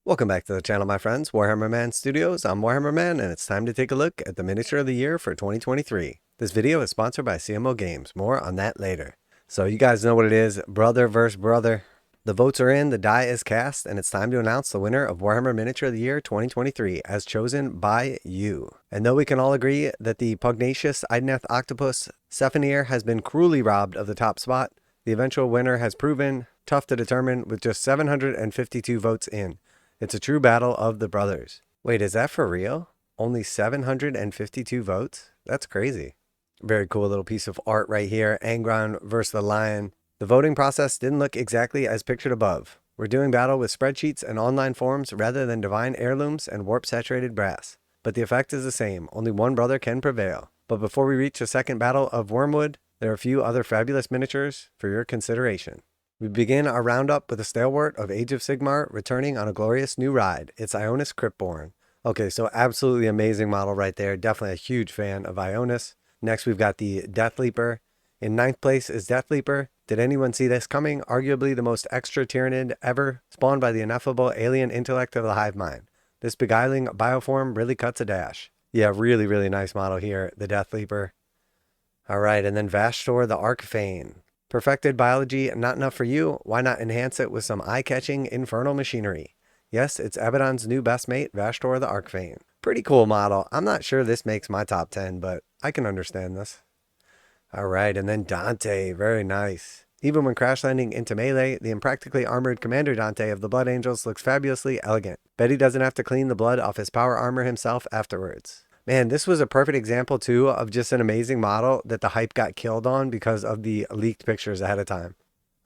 Welcome back to the channel, my friends. Warhammer Man Studios. I'm Warhammer Man, and it's time to take a look at the miniature of the year for 2023. This video is sponsored by CMO Games. More on that later. So you guys know what it is, brother versus brother. The votes are in, the die is cast, and it's time to announce the winner of Warhammer Miniature of the Year 2023 as chosen by you. And though we can all agree that the pugnacious Idoneth octopus Sephenir has been cruelly robbed of the top spot, the eventual winner has proven tough to determine with just 752 votes in. It's a true battle of the brothers. Wait, is that for real? Only 752 votes? That's crazy. Very cool little piece of art right here. Angron versus the lion. The voting process didn't look exactly as pictured above. We're doing battle with spreadsheets and online forums rather than divine heirlooms and warp-saturated brass. But the effect is the same. Only one brother can prevail. But before we reach the second battle of Wormwood, there are a few other fabulous miniatures for your consideration. We begin our roundup with a stalwart of Age of Sigmar returning on a glorious new ride. It's Ionis Cryptborn. Okay, so absolutely amazing model right there. Definitely a huge fan of Ionis. Next, we've got the Death Leaper. In 9th place is Death Leaper. Did anyone see this coming? Arguably the most extra tyrannid ever, spawned by the ineffable alien intellect of the hive mind. This beguiling bioform really cuts a dash. Yeah, really nice model here, the Death Leaper. All right, and then Vashtor the Archfane. Perfected biology not enough for you? Why not enhance it with some eye-catching infernal machinery? Yes, it's Abaddon's new best mate, Vashtor the Archfane. Pretty cool model. I'm not sure this makes my top 10, but I can understand this. Alright, and then Dante. Very nice. Even when crash landing into melee, the impractically armored Commander Dante of the Blood Angels looks fabulously elegant. Bet he doesn't have to clean the blood off his power armor himself afterwards. Man, this was a perfect example, too, of just an amazing model that the hype got killed on because of the leaked pictures ahead of time.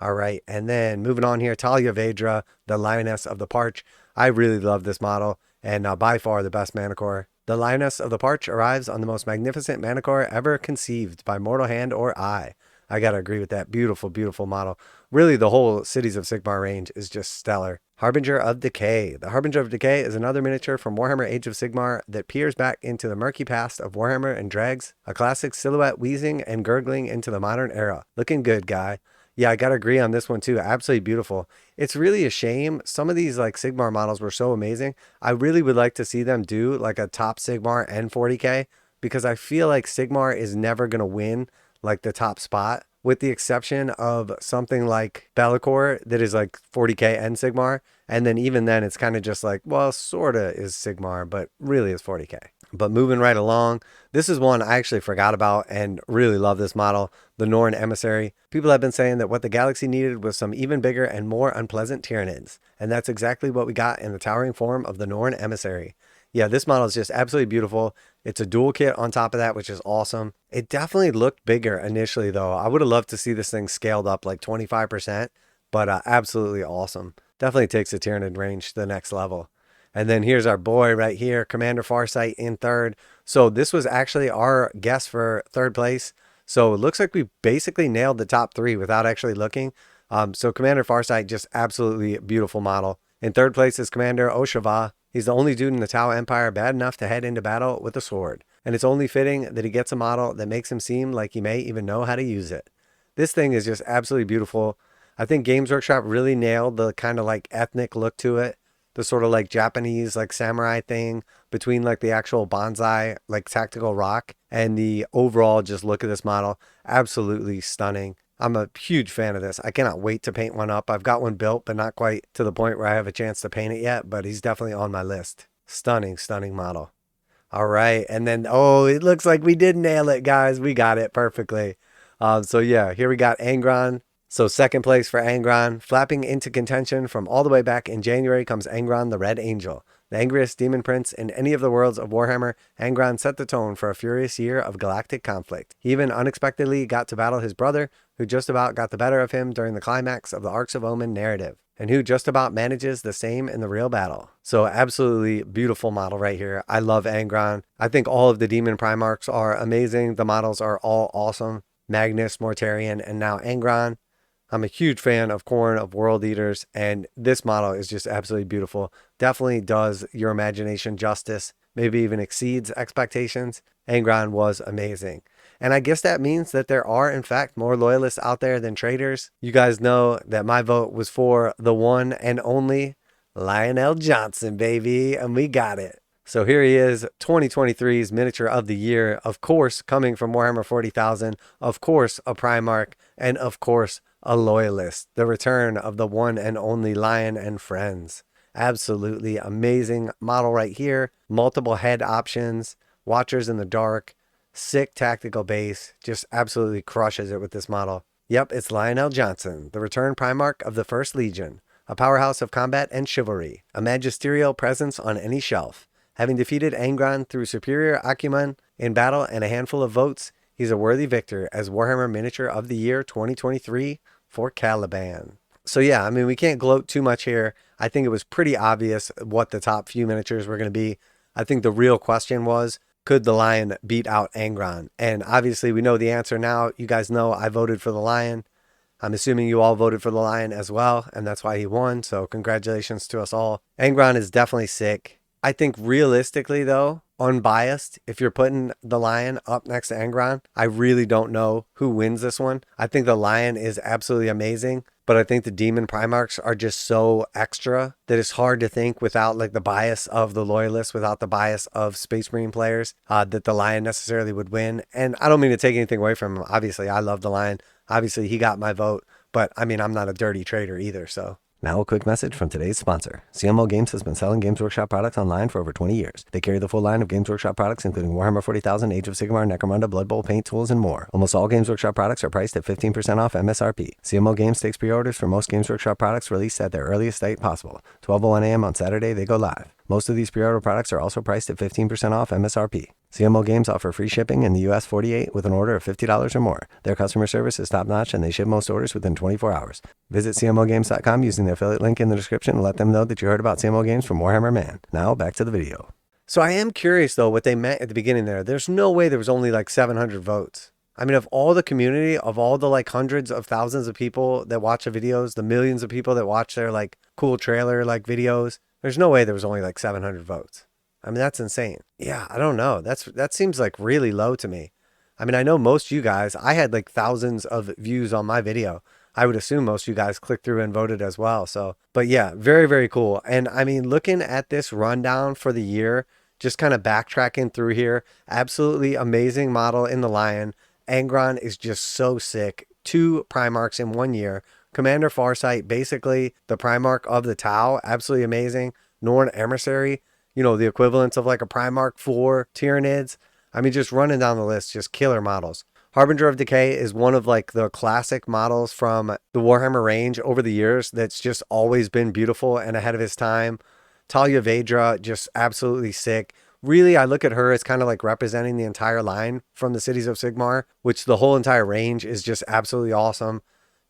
All right, and then moving on here, Talia Vedra, the Lioness of the Parch. I really love this model, and by far the best Manicore. The Lioness of the Parch arrives on the most magnificent Manicore ever conceived by mortal hand or eye. I gotta agree with that. Beautiful model. Really, the whole Cities of Sigmar range is just stellar. Harbinger of Decay. The Harbinger of Decay is another miniature from Warhammer Age of Sigmar that peers back into the murky past of Warhammer and drags a classic silhouette wheezing and gurgling into the modern era. Looking good, guy. Yeah, I gotta agree on this one too. Absolutely beautiful. It's really a shame. Some of these like Sigmar models were so amazing. I really would like to see them do like a top Sigmar and 40k because I feel like Sigmar is never gonna win like the top spot, with the exception of something like Be'lakor that is like 40k and Sigmar. And then even then it's kind of just like, well, sorta is Sigmar, but really is 40k. But moving right along, this is one I actually forgot about and really love this model, the Norn Emissary. People have been saying that what the galaxy needed was some even bigger and more unpleasant Tyranids. And that's exactly what we got in the towering form of the Norn Emissary. Yeah, this model is just absolutely beautiful. It's a dual kit on top of that, which is awesome. It definitely looked bigger initially, though. I would have loved to see this thing scaled up like 25%, but absolutely awesome. Definitely takes the Tyranid range to the next level. And then here's our boy right here, Commander Farsight in third. So this was actually our guess for third place. So it looks like we basically nailed the top three without actually looking. So Commander Farsight, just absolutely beautiful model. In third place is Commander Oshava. He's the only dude in the Tau Empire bad enough to head into battle with a sword. And it's only fitting that he gets a model that makes him seem like he may even know how to use it. This thing is just absolutely beautiful. I think Games Workshop really nailed the kind of like ethnic look to it. The sort of like Japanese like samurai thing between like the actual bonsai like tactical rock and the overall just look of this model. Absolutely stunning. I'm a huge fan of this. I cannot wait to paint one up. I've got one built, but not quite to the point where I have a chance to paint it yet, but he's definitely on my list. Stunning model. All right, and then, oh, it looks like we did nail it, guys. We got it perfectly. So yeah, here we got Angron. So second place for Angron. Flapping into contention from all the way back in January comes Angron the Red Angel. The angriest demon prince in any of the worlds of Warhammer, Angron set the tone for a furious year of galactic conflict. He even unexpectedly got to battle his brother, who just about got the better of him during the climax of the Arks of Omen narrative, and who just about manages the same in the real battle. So absolutely beautiful model right here. I love Angron. I think all of the Demon Primarchs are amazing. The models are all awesome. Magnus, Mortarion, and now Angron. I'm a huge fan of Khorne of World Eaters, and this model is just absolutely beautiful. Definitely does your imagination justice, maybe even exceeds expectations. Angron was amazing. And I guess that means that there are, in fact, more loyalists out there than traitors. You guys know that my vote was for the one and only Lionel Johnson, baby, and we got it. So here he is, 2023's Miniature of the Year, of course, coming from Warhammer 40,000, of course, a Primarch, and of course, a Loyalist. The return of the one and only Lion and Friends. Absolutely amazing model right here. Multiple head options, Watchers in the Dark, sick tactical base, just absolutely crushes it with this model. Yep, it's Lionel Johnson, the return Primarch of the First Legion, a powerhouse of combat and chivalry, a magisterial presence on any shelf. Having defeated Angron through superior acumen in battle and a handful of votes, he's a worthy victor as Warhammer Miniature of the Year 2023 for Caliban. So yeah, I mean, we can't gloat too much here. I think it was pretty obvious what the top few miniatures were going to be. I think the real question was, could the Lion beat out Angron? And obviously we know the answer now. You guys know I voted for the Lion. I'm assuming you all voted for the Lion as well, and that's why he won. So congratulations to us all. Angron is definitely sick. I think realistically though, unbiased, if you're putting the Lion up next to Angron, I really don't know who wins this one. I think the Lion is absolutely amazing, but I think the Demon Primarchs are just so extra that it's hard to think without like the bias of the Loyalists, without the bias of Space Marine players, that the Lion necessarily would win. And I don't mean to take anything away from him. Obviously, I love the Lion. Obviously, he got my vote, but I mean, I'm not a dirty trader either, so. Now a quick message from today's sponsor. CMO Games has been selling Games Workshop products online for over 20 years. They carry the full line of Games Workshop products, including Warhammer 40,000, Age of Sigmar, Necromunda, Blood Bowl, paint tools, and more. Almost all Games Workshop products are priced at 15% off MSRP. CMO Games takes pre-orders for most Games Workshop products released at their earliest date possible. 12:01 a.m. on Saturday, they go live. Most of these pre-order products are also priced at 15% off MSRP. CMO Games offer free shipping in the US 48 with an order of $50 or more. Their customer service is top-notch and they ship most orders within 24 hours. Visit CMOGames.com using the affiliate link in the description and let them know that you heard about CMO Games from Warhammer Man. Now back to the video. So I am curious though what they meant at the beginning there. There's no way there was only like 700 votes. I mean, of all the community, of all the like hundreds of thousands of people that watch the videos, the millions of people that watch their like cool trailer like videos, there's no way there was only like 700 votes. I mean, that's insane. Yeah, I don't know. That seems like really low to me. I mean, I know most of you guys, I had like thousands of views on my video. I would assume most of you guys clicked through and voted as well. So, but yeah, very, very cool. And I mean, looking at this rundown for the year, just kind of backtracking through here, absolutely amazing model in the Lion. Angron is just so sick. 2 Primarchs in 1 year. Commander Farsight, basically the Primarch of the Tau, absolutely amazing. Norn Emissary, you know, the equivalents of like a Primarch for Tyranids. I mean, just running down the list, just killer models. Harbinger of Decay is one of like the classic models from the Warhammer range over the years that's just always been beautiful and ahead of his time. Talia Vedra, just absolutely sick. Really, I look at her as kind of like representing the entire line from the Cities of Sigmar, which the whole entire range is just absolutely awesome.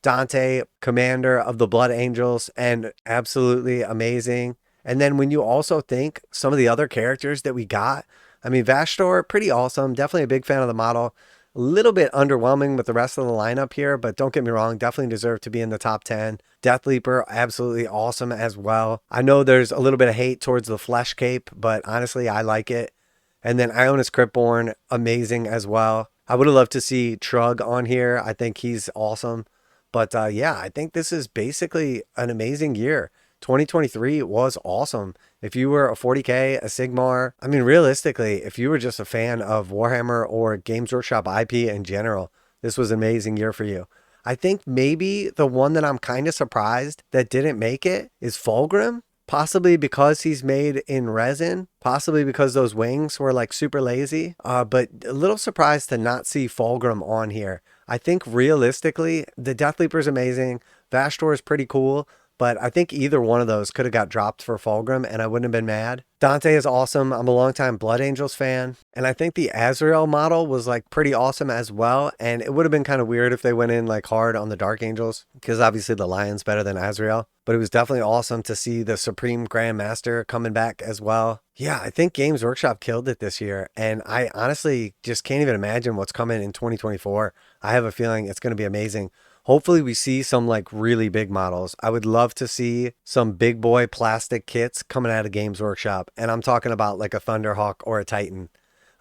Dante, commander of the Blood Angels, and absolutely amazing. And then when you also think some of the other characters that we got, I mean, Vashtor, pretty awesome. Definitely a big fan of the model. A little bit underwhelming with the rest of the lineup here, but don't get me wrong, definitely deserve to be in the top 10. Deathleaper, absolutely awesome as well. I know there's a little bit of hate towards the Flesh Cape, but honestly, I like it. And then Ionis Cryptborn, amazing as well. I would have loved to see Trug on here. I think he's awesome. But yeah, I think this is basically an amazing year. 2023 was awesome. If you were a 40K, a Sigmar, I mean, realistically, if you were just a fan of Warhammer or Games Workshop IP in general, this was an amazing year for you. I think maybe the one that I'm kind of surprised that didn't make it is Fulgrim. Possibly because he's made in resin, possibly because those wings were like super lazy, but a little surprised to not see Fulgrim on here. I think realistically, the Deathleaper is amazing. Vashtor is pretty cool. But I think either one of those could have got dropped for Fulgrim and I wouldn't have been mad. Dante is awesome. I'm a longtime Blood Angels fan. And I think the Azrael model was like pretty awesome as well. And it would have been kind of weird if they went in like hard on the Dark Angels, because obviously the Lion's better than Azrael. But it was definitely awesome to see the Supreme Grandmaster coming back as well. Yeah, I think Games Workshop killed it this year. And I honestly just can't even imagine what's coming in 2024. I have a feeling it's going to be amazing. Hopefully we see some like really big models. I would love to see some big boy plastic kits coming out of Games Workshop. And I'm talking about like a Thunderhawk or a Titan.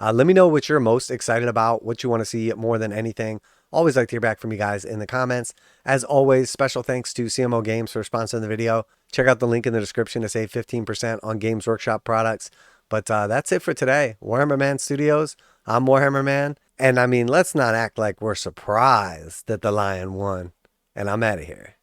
Let me know what you're most excited about, what you want to see more than anything. Always like to hear back from you guys in the comments. As always, special thanks to CMO Games for sponsoring the video. Check out the link in the description to save 15% on Games Workshop products. But that's it for today. Warhammer Man Studios, I'm Warhammer Man. And I mean, let's not act like we're surprised that the lion won. And I'm out of here.